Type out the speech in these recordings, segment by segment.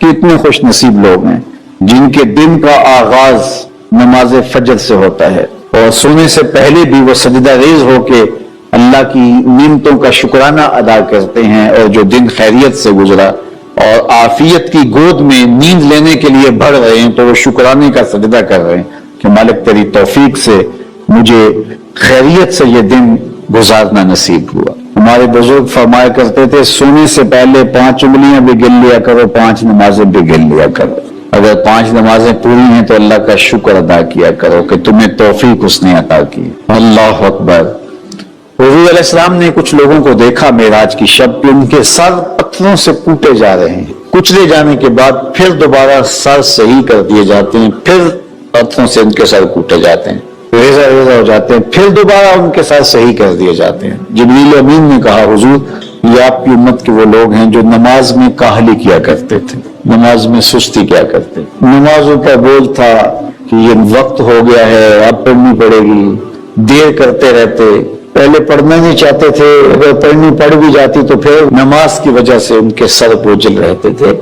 कितने खुश नसीब लोग हैं जिनके दिन का आगाज नमाज फजर से होता है और सोने से पहले भी वो सजदा रेज होके अल्लाह की नियमतों का शुक्राना अदा करते हैं, और जो दिन खैरियत से गुजरा और आफियत की गोद में नींद लेने के लिए बढ़ रहे हैं तो वो शुक्राने का सजदा कर रहे हैं कि मालिक तेरी तौफीक से मुझे खैरियत से ये दिन गुजारना नसीब हुआ। हमारे बुजुर्ग फरमाया करते थे, सोने से पहले 5 उंगलियां भी गिन लिया करो, 5 नमाजें भी गिन लिया करो। अगर 5 नमाजें पूरी हैं तो अल्लाह का शुक्र अदा किया करो कि तुम्हें तौफीक उसने अता की। अल्लाह अकबर। हुजूर अलैहिस्सलाम ने कुछ लोगों को देखा मेराज की शब कि उनके सर पत्थरों से कूटे जा रहे हैं, कुचले जाने के बाद फिर दोबारा सर सही कर दिए जाते हैं, फिर पत्थरों से उनके सर कूटे जाते हैं, रेजा रेजा हो जाते हैं, फिर दोबारा उनके साथ सही कर दिए जाते हैं। जिब्रील अमीन ने कहा, हुजूर ये आपकी उम्मत के वो लोग हैं जो नमाज में काहली किया करते थे, नमाज में सुस्ती किया करते, नमाजों का बोझ था कि ये वक्त हो गया है अब पढ़नी पड़ेगी, देर करते रहते, पहले पढ़ना नहीं चाहते थे, अगर पढ़नी पड़ भी जाती तो फिर नमाज की वजह से उनके सर बोझल रहते थे।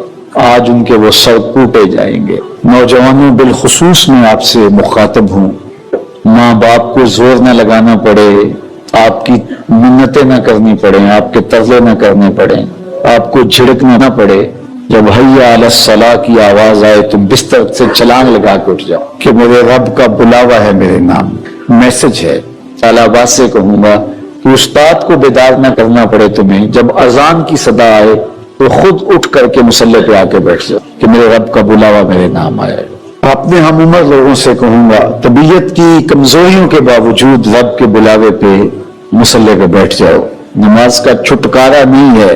आज उनके वो सर कूटे जाएंगे। नौजवानों बिलखुसूस में आपसे मुखातब हूँ, माँ बाप को जोर न लगाना पड़े, आपकी मिन्नतें न करनी पड़े, आपके तरले न करने पड़े, आपको झिड़कना न पड़े। जब हय्या अला सलाह की आवाज आए तुम बिस्तर से छलांग लगा के उठ जाओ कि मेरे रब का बुलावा है, मेरे नाम मैसेज है। तालाबाद से कहूंगा कि उस्ताद को बेदार न करना पड़े तुम्हें, जब अजान की सदा आए तो खुद उठ करके मुसल्ले पे आके बैठ जाओ कि मेरे रब का बुलावा मेरे नाम आया है। अपने हम उम्र लोगों से कहूंगा, तबीयत की कमजोरियों के बावजूद रब के बुलावे पे मुसल्ले पे बैठ जाओ। नमाज का छुटकारा नहीं है,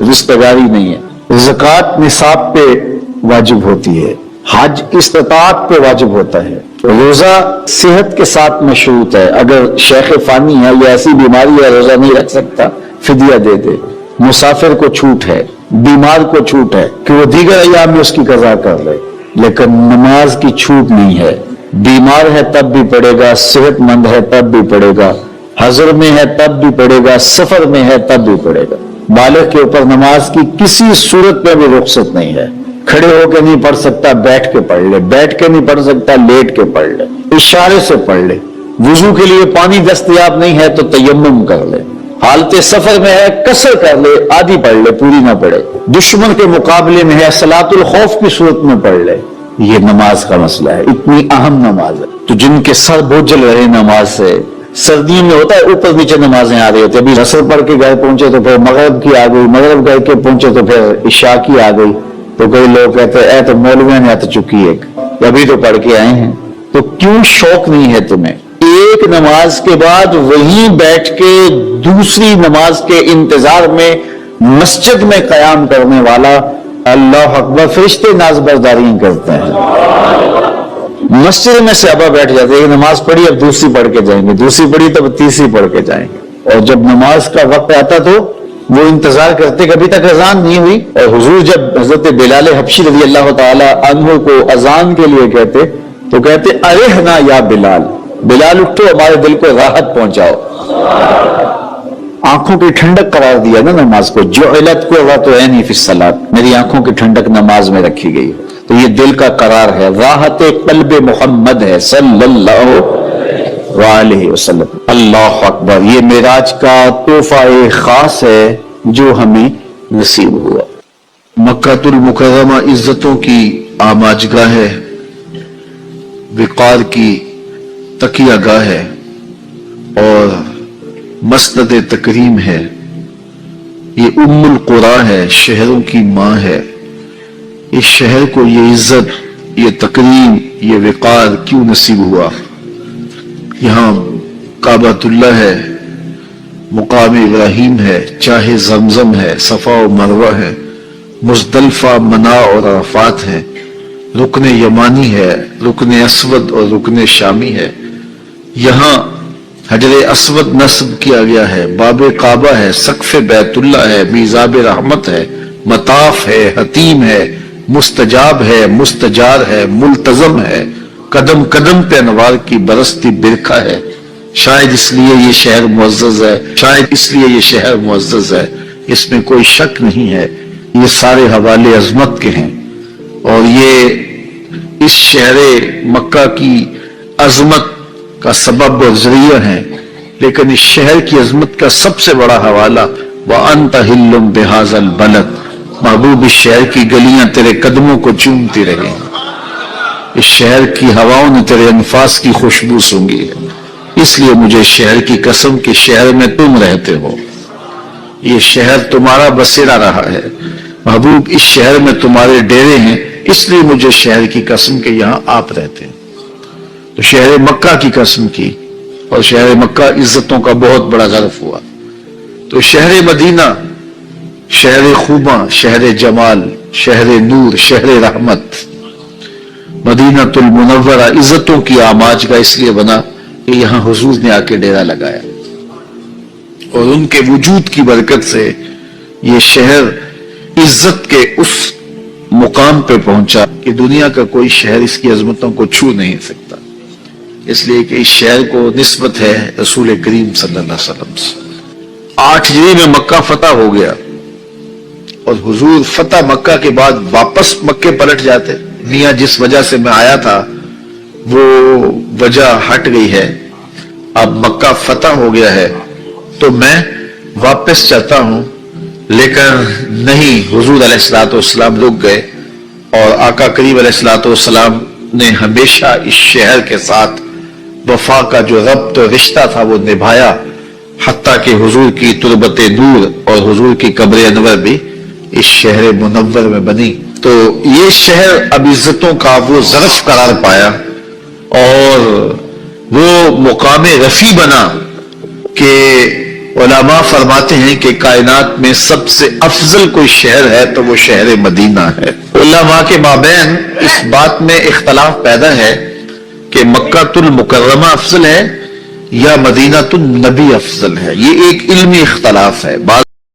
रिश्तेदारी नहीं है। ज़कात निसाब पे वाजिब होती है, हज इस्तिताअत पे वाजिब होता है, रोजा सेहत के साथ मशरूत है। अगर शेख फानी है या ऐसी बीमारी है रोजा नहीं रख सकता, फिदिया दे दे। मुसाफिर को छूट है, बीमार को छूट है कि वो दीगर अय्याम में उसकी कज़ा कर ले, लेकिन नमाज की छूट नहीं है। बीमार है तब भी पढ़ेगा, सेहतमंद है तब भी पढ़ेगा, हजर में है तब भी पढ़ेगा, सफर में है तब भी पढ़ेगा। बालिग के ऊपर नमाज की किसी सूरत में भी रुखसत नहीं है। खड़े होकर नहीं पढ़ सकता, बैठ के पढ़ ले, बैठ के नहीं पढ़ सकता, लेट के पढ़ ले, इशारे से पढ़ ले। वुजू के लिए पानी दस्तयाब नहीं है तो तयम्मुम कर ले। हालत सफर में है कसर कर ले, आधी पढ़ ले, पूरी ना पढ़े। दुश्मन के मुकाबले में है सलातुल खौफ की सूरत में पढ़ ले। ये नमाज का मसला है, इतनी अहम नमाज है। तो जिनके सर बोझल रहे नमाज से, सर्दियों में होता है ऊपर नीचे नमाजें आ रही होती है। अभी असर पढ़ के घर पहुंचे तो फिर मगरब की आ गई, मगरब घर के पहुंचे तो फिर इशा की आ गई। तो कई लोग कहते हैं तो मौलविया ने तो चुकी एक, अभी तो पढ़ के आए हैं। तो क्यों शौक नहीं है तुम्हें? एक नमाज के बाद वहीं बैठ के दूसरी नमाज के इंतजार में मस्जिद में कयाम करने वाला, अल्लाह अकबर, फरिश्ते नाज़बरदारी करते हैं। मस्जिद में सहाबा बैठ जाते हैं, नमाज पढ़ी अब दूसरी पढ़ के जाएंगे, दूसरी पढ़ी तब तीसरी पढ़ के जाएंगे। और जब नमाज का वक्त आता तो वो इंतजार करते, कभी तक अजान नहीं हुई। और हुजूर जब हजरत बिलाल हबशी रज़ी अल्लाह ताला अन्हु को अजान के लिए कहते तो कहते, अरे ना या बिलाल, बिलाल उठो हमारे दिल को राहत पहुंचाओ। आंखों की ठंडक करार दिया ना नमाज को, जुइलत कुर्रतु फिस्सलात, मेरी आंखों की ठंडक नमाज में रखी गई। तो ये दिल का करार है, राहत क़ल्ब मोहम्मद है सल्लल्लाहु अलैहि वसल्लम। अल्लाह अकबर। ये मेराज का तोहफा खास है जो हमें नसीब हुआ। मक्कातुल मुकर्रमा इज्जतों की आमाजगाह है, विकार की तकियागाह है और मस्जिद तकरीम है। ये उम्मुल कुरा है, शहरों की माँ है। इस शहर को ये इज्जत, ये तकरीम, ये विकार क्यों नसीब हुआ? यहाँ काबतुल्लाह है, मुकाम इब्राहिम है, चाहे जमजम है, सफा और मरवा है, मुज़दलिफा, मना और अरफात है, रुकन यमानी है, रुकन असवद और रुकन शामी है। यहाँ हजर असवद नस्ब किया गया है, बाब काबा है, सक़्फ़ बैतुल्लाह है, मीज़ाब रहमत है, मताफ है, हतीम है, मुस्तजाब है, मुस्तजार है, मुल्तजम है, कदम कदम पे अनवार की बरसती बिरखा है। शायद इसलिए ये शहर मुअज़्ज़ज़ है, शायद इसलिए ये शहर मुअज़्ज़ज़ है, इसमें कोई शक नहीं है। ये सारे हवाले अजमत के हैं। اور یہ اس شہر مکہ کی عظمت کا سبب اور ذریعہ ہیں، لیکن اس شہر کی عظمت کا سب سے بڑا حوالہ وَأَنْتَ حِلٌّ بِهَذَا الْبَلَدِ، محبوب اس شہر کی گلیاں تیرے قدموں کو چومتی رہیں، اس شہر کی ہواؤں نے تیرے انفاس کی خوشبو سونگھی ہے، اس لیے مجھے اس شہر کی قسم کہ شہر میں تم رہتے ہو، یہ شہر تمہارا بسیرا رہا ہے، محبوب اس شہر میں تمہارے ڈیرے ہیں، اس لیے مجھے شہر کی قسم کہ یہاں آپ رہتے ہیں۔ تو شہر مکہ کی قسم کی، اور شہر مکہ عزتوں کا بہت بڑا ظرف ہوا۔ تو شہر مدینہ شہر خوباں، شہر جمال، شہر نور، شہر رحمت، مدینہ المنورہ عزتوں کی آماج کا اس لیے بنا کہ یہاں حضور نے آ کے ڈیرا لگایا، اور ان کے وجود کی برکت سے یہ شہر عزت کے اس مقام پہ پہنچا کہ دنیا کا کوئی شہر اس کی عظمتوں کو چھو نہیں سکتا، اس لیے کہ اس شہر کو نسبت ہے رسول کریم صلی اللہ علیہ وسلم سے۔ 8 ہجری میں مکہ فتح ہو گیا، اور حضور فتح مکہ کے بعد واپس مکے پلٹ جاتے، میاں جس وجہ سے میں آیا تھا وہ وجہ ہٹ گئی ہے، اب مکہ فتح ہو گیا ہے تو میں واپس چلتا ہوں، لیکن نہیں، حضور علیہ الصلوۃ والسلام رک گئے، اور آقا کریم علیہ الصلوۃ والسلام نے ہمیشہ اس شہر کے ساتھ وفا کا جو ربط و رشتہ تھا وہ نبھایا، حتیٰ کہ حضور کی تربت نور اور حضور کی قبر انور بھی اس شہر منور میں بنی۔ تو یہ شہر اب عزتوں کا وہ ظرف قرار پایا، اور وہ مقام رفیع بنا کہ علماء فرماتے ہیں کہ کائنات میں سب سے افضل کوئی شہر ہے تو وہ شہر مدینہ ہے۔ علماء کے مابین اس بات میں اختلاف پیدا ہے کہ مکہ المکرمہ افضل ہے یا مدینہ النبی افضل ہے، یہ ایک علمی اختلاف ہے۔